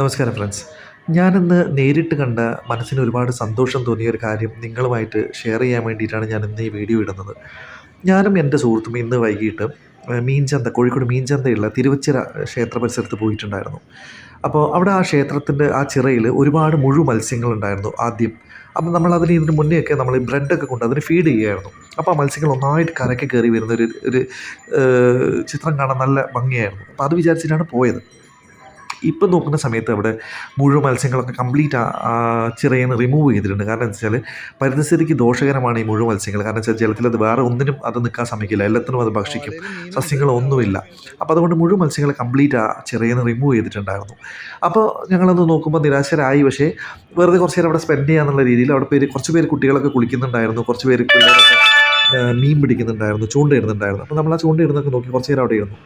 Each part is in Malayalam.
നമസ്കാരം ഫ്രണ്ട്സ്. ഞാനിന്ന് നേരിട്ട് കണ്ട മനസ്സിന് ഒരുപാട് സന്തോഷം തോന്നിയ ഒരു കാര്യം നിങ്ങളുമായിട്ട് ഷെയർ ചെയ്യാൻ വേണ്ടിയിട്ടാണ് ഞാനിന്ന് ഈ വീഡിയോ ഇടുന്നത്. ഞാനും എൻ്റെ സുഹൃത്തും ഇന്ന് വൈകിട്ട് മീൻചന്ത കോഴിക്കോട് മീൻചന്തയുള്ള തിരുവച്ചിറ ക്ഷേത്ര പരിസരത്ത് പോയിട്ടുണ്ടായിരുന്നു. അപ്പോൾ അവിടെ ആ ക്ഷേത്രത്തിൻ്റെ ആ ചിറയിൽ ഒരുപാട് മത്സ്യങ്ങളുണ്ടായിരുന്നു ആദ്യം. അപ്പം ഇതിന് മുന്നെയൊക്കെ നമ്മൾ ഈ ബ്രെഡൊക്കെ കൊണ്ട് അതിന് ഫീഡ് ചെയ്യുമായിരുന്നു. അപ്പോൾ ആ മത്സ്യങ്ങൾ ഒന്നായിട്ട് കരയ്ക്ക് കയറി വരുന്ന ഒരു ഒരു ചിത്രം കാണാൻ നല്ല ഭംഗിയായിരുന്നു. അപ്പോൾ അത് വിചാരിച്ചിട്ടാണ് പോയത്. ഇപ്പം നോക്കുന്ന സമയത്ത് അവിടെ മത്സ്യങ്ങളൊക്കെ കംപ്ലീറ്റ് ചിറയിൽ നിന്ന് റിമൂവ് ചെയ്തിട്ടുണ്ട്. കാരണം എന്താ വെച്ചാൽ പരിസ്ഥിതിക്ക് ദോഷകരമാണ് ഈ മത്സ്യങ്ങൾ. കാരണം വെച്ചാൽ ജലത്തിൽ അത് വേറെ ഒന്നിനും അത് നിൽക്കാൻ സമ്മതിക്കില്ല, എല്ലാത്തിനും അത് ഭക്ഷിക്കും, സസ്യങ്ങളൊന്നുമില്ല. അപ്പോൾ അതുകൊണ്ട് മത്സ്യങ്ങൾ കംപ്ലീറ്റ് ആ ചിറയിൽ നിന്ന് റിമൂവ് ചെയ്തിട്ടുണ്ടായിരുന്നു. അപ്പോൾ ഞങ്ങളത് നോക്കുമ്പോൾ നിരാശരായി. പക്ഷേ വെറുതെ കുറച്ച് നേരം അവിടെ സ്പെൻഡ് ചെയ്യാന്നുള്ള രീതിയിൽ അവിടെ കുറച്ച് പേര് കുട്ടികളൊക്കെ കുളിക്കുന്നുണ്ടായിരുന്നു, കുറച്ച് പേര് പിള്ളേരൊക്കെ മീൻ പിടിക്കുന്നുണ്ടായിരുന്നു, ചൂണ്ടയിടുന്നുണ്ടായിരുന്നു. അപ്പോൾ നമ്മൾ ആ ചൂണ്ടയിടുന്നൊക്കെ നോക്കി കുറച്ച് നേരം അവിടെ ഇരുന്നു.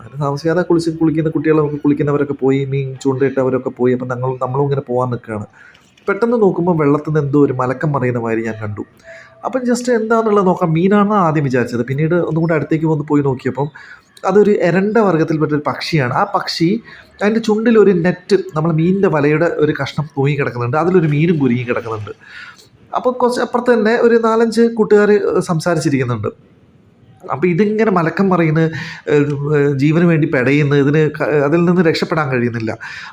അങ്ങനെ താമസിയാതെ കുളിക്കുന്ന കുട്ടികളൊക്കെ കുളിക്കുന്നവരൊക്കെ പോയി, മീൻ ചൂണ്ടയിട്ടവരൊക്കെ പോയി. അപ്പം നമ്മളും ഇങ്ങനെ പോകാൻ നിൽക്കുകയാണ്. പെട്ടെന്ന് നോക്കുമ്പോൾ വെള്ളത്തിൽ നിന്ന് എന്തോ ഒരു മലക്കം മറിയുന്ന മാതിരി ഞാൻ കണ്ടു. അപ്പം ജസ്റ്റ് എന്താണെന്നുള്ളത് നോക്കാം, മീനാണെന്ന് ആദ്യം വിചാരിച്ചത്. പിന്നീട് ഒന്നും കൂടെ അടുത്തേക്ക് വന്ന് പോയി നോക്കിയപ്പം അതൊരു എരണ്ട വർഗ്ഗത്തിൽപ്പെട്ടൊരു പക്ഷിയാണ്. ആ പക്ഷി അതിൻ്റെ ചുണ്ടിൽ ഒരു നെറ്റ്, നമ്മൾ മീനിൻ്റെ വലയുടെ ഒരു കഷ്ണം തൂങ്ങി കിടക്കുന്നുണ്ട്, അതിലൊരു മീനും കുരുങ്ങി കിടക്കുന്നുണ്ട്. അപ്പോൾ കുറച്ച് അപ്പുറത്ത് തന്നെ ഒരു 4-5 കൂട്ടുകാർ സംസാരിച്ചിരിക്കുന്നുണ്ട്. അപ്പോൾ ഇതിങ്ങനെ മലക്കം പറയുന്നത്, ജീവന് വേണ്ടി പെടയുന്നു, അതിൽ നിന്ന് രക്ഷപ്പെടാൻ കഴിയുന്നില്ല.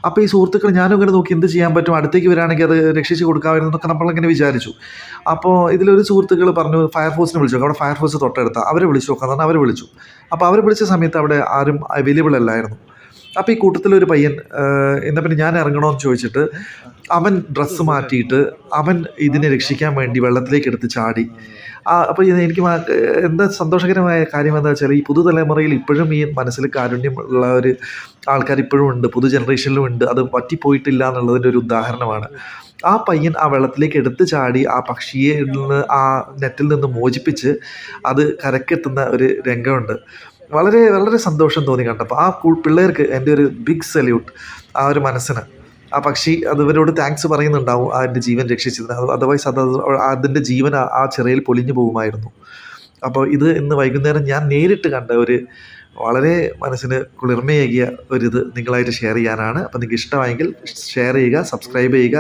അപ്പോൾ ഈ സുഹൃത്തുക്കൾ ഞാനും ഇങ്ങനെ നോക്കി എന്ത് ചെയ്യാൻ പറ്റും, അടുത്തേക്ക് വരികയാണെങ്കിൽ അത് രക്ഷിച്ച് കൊടുക്കാമായിരുന്നൊക്കെ നമ്മളിങ്ങനെ വിചാരിച്ചു. അപ്പോൾ ഇതിലൊരു സുഹൃത്തുക്കൾ പറഞ്ഞു ഫയർഫോഴ്സിനെ വിളിച്ചു നോക്കാം, അവിടെ ഫയർഫോഴ്സ് തൊട്ടടുത്ത അവരെ വിളിച്ചു നോക്കാമെന്ന് പറഞ്ഞാൽ അവരെ വിളിച്ചു. അപ്പോൾ അവരെ വിളിച്ച സമയത്ത് അവിടെ ആരും അവൈലബിൾ അല്ലായിരുന്നു. അപ്പോൾ ഈ കൂട്ടത്തിലൊരു പയ്യൻ എന്നാൽ പിന്നെ ഞാൻ ഇറങ്ങണമെന്ന് ചോദിച്ചിട്ട് അവൻ ഡ്രസ്സ് മാറ്റിയിട്ട് അവൻ ഇതിനെ രക്ഷിക്കാൻ വേണ്ടി വെള്ളത്തിലേക്ക് എടുത്ത് ചാടി. അപ്പോൾ എനിക്ക് എന്താ സന്തോഷകരമായ കാര്യം എന്താ വെച്ചാൽ ഈ പുതുതലമുറയിൽ ഇപ്പോഴും ഈ മനസ്സിൽ കാരുണ്യമുള്ള ഒരു ആൾക്കാർ ഇപ്പോഴും ഉണ്ട്, പുതു ജനറേഷനിലും ഉണ്ട്. അത് പറ്റിപ്പോയിട്ടില്ല എന്നുള്ളതിൻ്റെ ഒരു ഉദാഹരണമാണ്. ആ പയ്യൻ ആ വെള്ളത്തിലേക്ക് എടുത്ത് ചാടി ആ പക്ഷിയെ നിന്ന് ആ നെറ്റിൽ നിന്ന് മോചിപ്പിച്ച് അത് കരക്കെത്തുന്ന ഒരു രംഗമുണ്ട്. വളരെ വളരെ സന്തോഷം തോന്നി കണ്ടപ്പോൾ. ആ പിള്ളേർക്ക് എൻ്റെ ഒരു ബിഗ് സല്യൂട്ട്. ആ ഒരു മനസ്സിന് ആ പക്ഷി അത് ഇവരോട് താങ്ക്സ് പറയുന്നുണ്ടാവും അതിൻ്റെ ജീവൻ രക്ഷിച്ചതിന്. അതർവൈസ് അതിൻ്റെ ജീവൻ ആ ചിറയിൽ പൊലിഞ്ഞു പോകുമായിരുന്നു. അപ്പോൾ ഇത് ഇന്ന് വൈകുന്നേരം ഞാൻ നേരിട്ട് കണ്ട ഒരു വളരെ മനസ്സിന് കുളിർമയേകിയ ഒരിത് നിങ്ങളായിട്ട് ഷെയർ ചെയ്യാനാണ്. അപ്പോൾ നിങ്ങൾക്ക് ഇഷ്ടമായെങ്കിൽ ഷെയർ ചെയ്യുക, സബ്സ്ക്രൈബ് ചെയ്യുക,